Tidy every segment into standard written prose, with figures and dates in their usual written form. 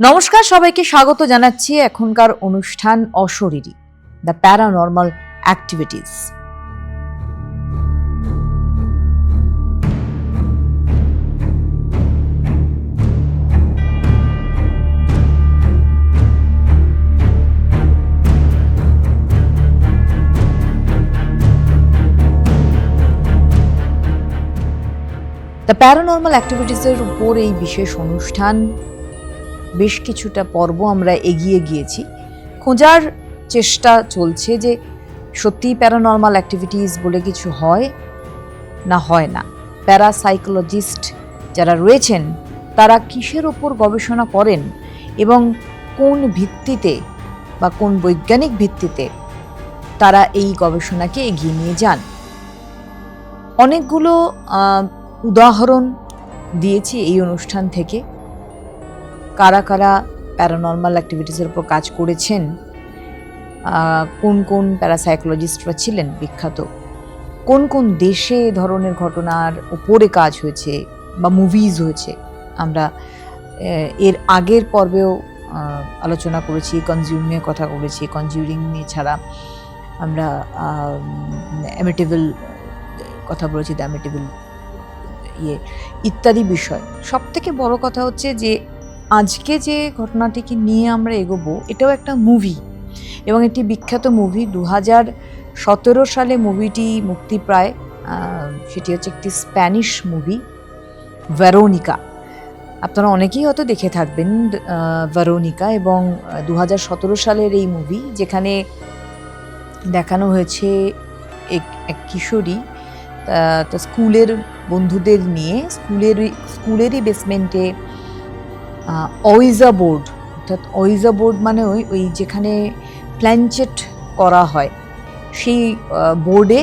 নমস্কার, সবাইকে স্বাগত জানাচ্ছি এখনকার অনুষ্ঠান অশরীরী, the paranormal activities. The paranormal অ্যাক্টিভিটিসের উপর এই বিশেষ অনুষ্ঠান বেশ কিছুটা পর্ব আমরা এগিয়ে গিয়েছি। খোঁজার চেষ্টা চলছে যে সত্যিই প্যারানর্মাল অ্যাক্টিভিটিস বলে কিছু হয় না হয় না। প্যারাসাইকোলজিস্ট যারা রয়েছেন তারা কিসের ওপর গবেষণা করেন এবং কোন ভিত্তিতে বা কোন বৈজ্ঞানিক ভিত্তিতে তারা এই গবেষণাকে এগিয়ে নিয়ে যান। অনেকগুলো উদাহরণ দিয়েছি এই অনুষ্ঠান থেকে। কারা কারা প্যারানর্মাল অ্যাক্টিভিটিসের উপর কাজ করেছেন, কোন কোন প্যারাসাইকোলজিস্টরা ছিলেন বিখ্যাত, কোন কোন দেশে এ ধরনের ঘটনার উপরে কাজ হয়েছে বা মুভিজ হয়েছে। আমরা এর আগের পর্বেও আলোচনা করেছি, কনজিউরিংয়ের কথা বলেছি। কনজিউরিং নিয়ে ছাড়া আমরা অ্যামিটেবল কথা বলেছি, দ্য অ্যামিটেবল ইত্যাদি বিষয়। সব থেকে বড় কথা হচ্ছে যে আজকে যে ঘটনাটিকে নিয়ে আমরা এগোবো এটাও একটা মুভি এবং একটি বিখ্যাত মুভি। 2017 সালে মুভিটি মুক্তি প্রায়। সেটি হচ্ছে একটি স্প্যানিশ মুভি, ভেরোনিকা। আপনারা অনেকেই হয়তো দেখে থাকবেন ভেরোনিকা। এবং 2017 সালের এই মুভি, যেখানে দেখানো হয়েছে এক কিশোরী তার স্কুলের বন্ধুদের নিয়ে স্কুলেরই বেসমেন্টে ওইজা বোর্ড, অর্থাৎ ওইজা বোর্ড মানে ওই যেখানে প্ল্যানচেট করা হয়, সেই বোর্ডে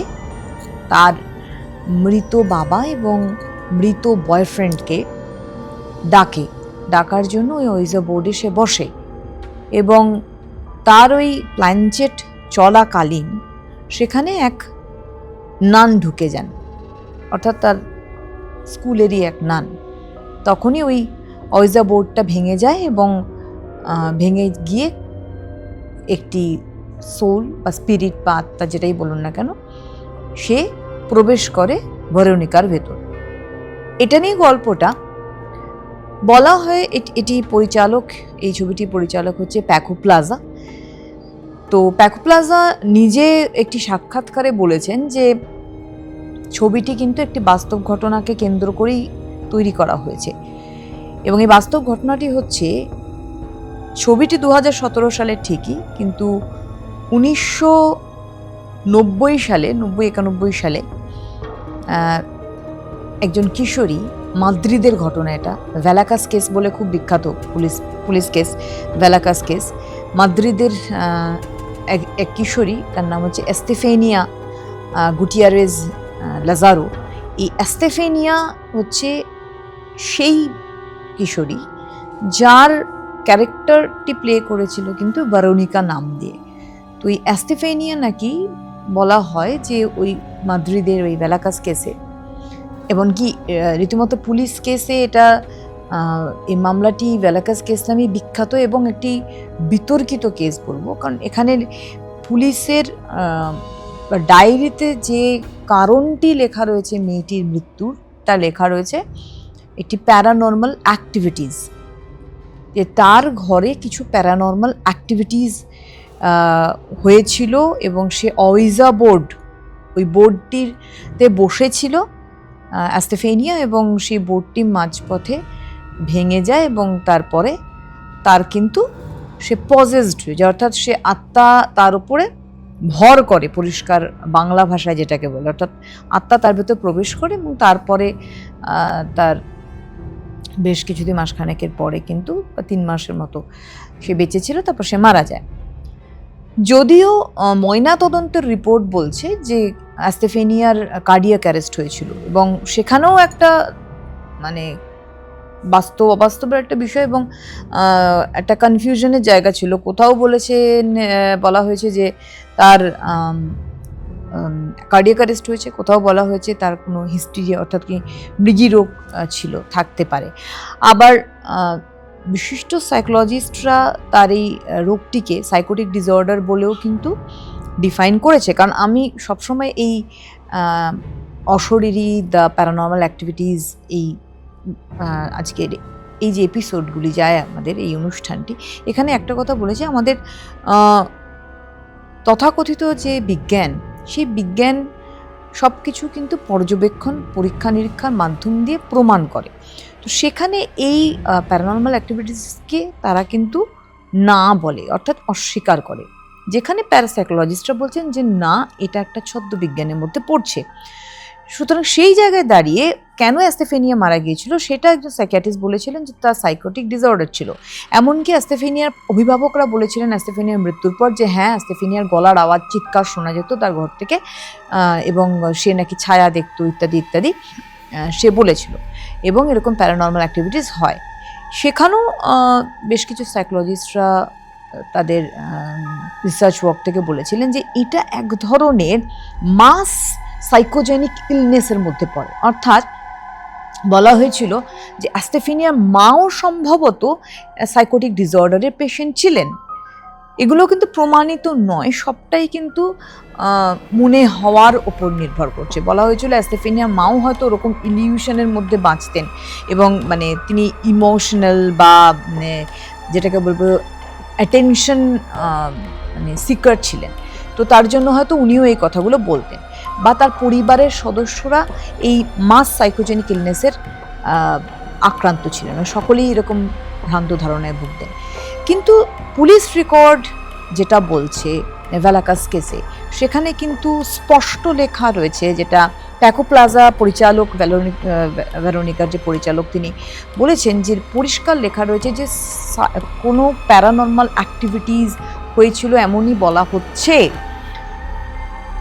তার মৃত বাবা এবং মৃত বয়ফ্রেন্ডকে ডাকার জন্য ওই ওইজা বোর্ডে সে বসে। এবং তার ওই প্ল্যানচেট চলাকালীন সেখানে এক নান ঢুকে যান, অর্থাৎ তার স্কুলেরই এক নান। তখনই ওই ওইজা বোর্ডটা ভেঙে যায় এবং ভেঙে গিয়ে একটি সোল বা স্পিরিট বা আত্মা, যেটাই বলুন না কেন, সে প্রবেশ করে ভেরোনিকার ভেতর। এটা নিয়ে গল্পটা বলা হয়। এটি পরিচালক, এই ছবিটির পরিচালক হচ্ছে প্যাকো প্লাজা। তো প্যাকো প্লাজা নিজে একটি সাক্ষাৎকারে বলেছেন যে ছবিটি কিন্তু একটি বাস্তব ঘটনাকে কেন্দ্র করেই তৈরি করা হয়েছে। এবং এই বাস্তব ঘটনাটি হচ্ছে, ছবিটি 2017 সালের ঠিকই, কিন্তু 1990 সালে 91 সালে একজন কিশোরী, মাদ্রিদের ঘটনা এটা, ভ্যালাকাস কেস বলে খুব বিখ্যাত পুলিশ কেস, ভ্যালাকাস কেস। মাদ্রিদের এক কিশোরী, তার নাম হচ্ছে এস্তেফেনিয়া গুটিয়ারেজ লাজারো। এই এস্তেফেনিয়া হচ্ছে সেই কিশোরী যার ক্যারেক্টারটি প্লে করেছিল কিন্তু ভেরোনিকা নাম দিয়ে। তো এই এস্তেফেনিয়া নাকি বলা হয় যে ওই মাদ্রিদের ওই ভ্যালাকাস কেসে, এমনকি রীতিমতো পুলিশ কেসে এটা, এই মামলাটি ভ্যালাকাস কেস নামে বিখ্যাত এবং একটি বিতর্কিত কেস বলবো। কারণ এখানে পুলিশের ডায়েরিতে যে কারণটি লেখা রয়েছে মেয়েটির মৃত্যুর, তা লেখা রয়েছে একটি প্যারানর্মাল অ্যাক্টিভিটিস, যে তার ঘরে কিছু প্যারানর্মাল অ্যাক্টিভিটিস হয়েছিল এবং সে ওইজা বোর্ড, ওই বোর্ডটিতে বসেছিল এস্তেফেনিয়া, এবং সেই বোর্ডটি মাঝপথে ভেঙে যায় এবং তারপরে তার কিন্তু সে পজেসড হয়ে যায়, অর্থাৎ সে আত্মা তার উপরে ভর করে, পরিষ্কার বাংলা ভাষায় যেটাকে বলে, অর্থাৎ আত্মা তার ভেতর প্রবেশ করে। এবং তারপরে তার বেশ কিছুদিন, মাসখানেকের পরে কিন্তু 3 মাসের মতো সে বেঁচে ছিল, তারপর সে মারা যায়। যদিও ময়না তদন্তের রিপোর্ট বলছে যে এস্তেফেনিয়ার কার্ডিয়াক অ্যারেস্ট হয়েছিল, এবং সেখানেও একটা মানে অবাস্তবের একটা বিষয় এবং একটা কনফিউশনের জায়গা ছিল। কোথাও বলা হয়েছে যে তার কার্ডিয়াক অ্যারেস্ট হয়েছে, কোথাও বলা হয়েছে তার কোনো হিস্ট্রি, অর্থাৎ কি মৃগী রোগ থাকতে পারে। আবার বিশিষ্ট সাইকোলজিস্টরা তার এই রোগটিকে সাইকোটিক ডিসঅর্ডার বলেও কিন্তু ডিফাইন করেছে। কারণ আমি সবসময় এই অশরীরী দ্য প্যারানর্মাল অ্যাক্টিভিটিস এই আজকের এই যে এপিসোডগুলি যায় আমাদের এই অনুষ্ঠানটি, এখানে একটা কথা বলেছে, আমাদের তথাকথিত যে বিজ্ঞান, সেই বিজ্ঞান সব কিছু কিন্তু পর্যবেক্ষণ, পরীক্ষা নিরীক্ষার মাধ্যম দিয়ে প্রমাণ করে। তো সেখানে এই প্যারানর্মাল অ্যাক্টিভিটিসকে তারা কিন্তু না বলে, অর্থাৎ অস্বীকার করে, যেখানে প্যারাসাইকোলজিস্টরা বলছেন যে না, এটা একটা ছদ্ম বিজ্ঞানের মধ্যে পড়ছে। সুতরাং সেই জায়গায় দাঁড়িয়ে কেন অ্যাস্তেফেনিয়া মারা গিয়েছিল সেটা একজন সাইকিয়াট্রিস্ট বলেছিলেন যে তার সাইকোটিক ডিসঅর্ডার ছিল। এমনকি অ্যাস্তেফেনিয়ার অভিভাবকরা বলেছিলেন অ্যাস্তেফেনিয়ার মৃত্যুর পর যে হ্যাঁ, অ্যাস্তেফেনিয়ার গলার আওয়াজ, চিৎকার শোনা যেত তার ঘর থেকে, এবং সে নাকি ছায়া দেখতো ইত্যাদি ইত্যাদি সে বলেছিল, এবং এরকম প্যারানর্মাল অ্যাক্টিভিটিস হয়। সেখানেও বেশ কিছু সাইকোলজিস্টরা তাদের রিসার্চ ওয়ার্ক থেকে বলেছিলেন যে এটা এক ধরনের মাস সাইকোজেনিক ইলনেসের মধ্যে পড়ে। অর্থাৎ বলা হয়েছিল যে অ্যাস্তেফেনিয়ার মাও সম্ভবত সাইকোটিক ডিসঅর্ডারের পেশেন্ট ছিলেন। এগুলো কিন্তু প্রমাণিত নয়, সবটাই কিন্তু মনে হওয়ার ওপর নির্ভর করছে। বলা হয়েছিল অ্যাস্তেফেনিয়ার মাও হয়তো ওরকম ইলিউশনের মধ্যে বাঁচতেন, এবং মানে তিনি ইমোশনাল বা যেটাকে বলবো অ্যাটেনশন মানে সিকার ছিলেন। তো তার জন্য হয়তো উনিও এই কথাগুলো বলতেন, বা তার পরিবারের সদস্যরা এই মাস সাইকোজেনিক ইলনেসের আক্রান্ত ছিলেন, সকলেই এরকম ভ্রান্ত ধারণায় ভুগতেন। কিন্তু পুলিশ রেকর্ড যেটা বলছে ভ্যালাকাস কেসে, সেখানে কিন্তু স্পষ্ট লেখা রয়েছে, যেটা প্যাকো প্লাজা পরিচালক ভেরোনিকার যে পরিচালক তিনি বলেছেন যে পরিষ্কার লেখা রয়েছে যে কোনো প্যারানর্মাল অ্যাক্টিভিটিস হয়েছিল এমনই বলা হচ্ছে।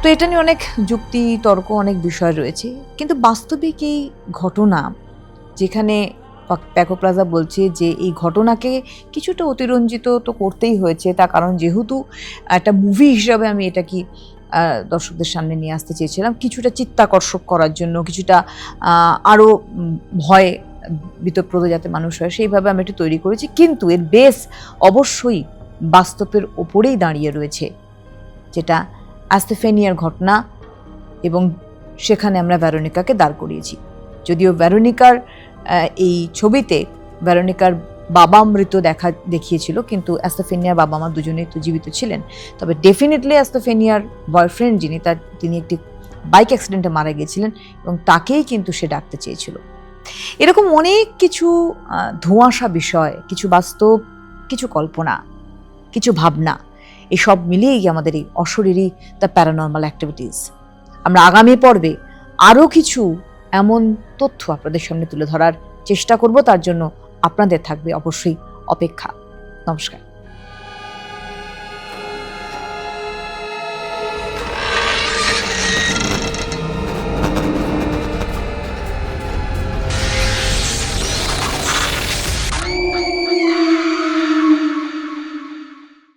তো এটা নিয়ে অনেক যুক্তি তর্ক, অনেক বিষয় রয়েছে, কিন্তু বাস্তবিক এই ঘটনা, যেখানে প্যাকো প্লাজা বলছে যে এই ঘটনাকে কিছুটা অতিরঞ্জিত তো করতেই হয়েছে, তার কারণ যেহেতু একটা মুভি হিসাবে আমি এটা কি দর্শকদের সামনে নিয়ে আসতে চেয়েছিলাম, কিছুটা চিত্তাকর্ষক করার জন্য, কিছুটা আরও ভয় বিতপ্রদ যাতে মানুষ হয় সেইভাবে আমি এটা তৈরি করেছি। কিন্তু এর বেস অবশ্যই বাস্তবের ওপরেই দাঁড়িয়ে রয়েছে, যেটা অ্যাস্তেফেনিয়ার ঘটনা, এবং সেখানে আমরা ভেরোনিকাকে দাঁড় করিয়েছি। যদিও ভেরোনিকার এই ছবিতে ভেরোনিকার বাবা মৃত দেখিয়েছিল, কিন্তু অ্যাস্তেফেনিয়ার বাবা মা দুজনেই তো জীবিত ছিলেন। তবে ডেফিনেটলি অ্যাস্তেফেনিয়ার বয়ফ্রেন্ড যিনি, তিনি একটি বাইক অ্যাক্সিডেন্টে মারা গিয়েছিলেন, এবং তাকেই কিন্তু সে ডাকতে চেয়েছিল। এরকম অনেক কিছু ধোঁয়াশা বিষয়, কিছু বাস্তব, কিছু কল্পনা, কিছু ভাবনা, এসব মিলিয়েই আমাদের এই অশরীরী দ্য প্যারানর্মাল অ্যাক্টিভিটিস। আমরা আগামী পর্বে আরও কিছু এমন তথ্য আপনাদের সামনে তুলে ধরার চেষ্টা করব, তার জন্য আপনাদের থাকবে অবশ্যই অপেক্ষা। নমস্কার।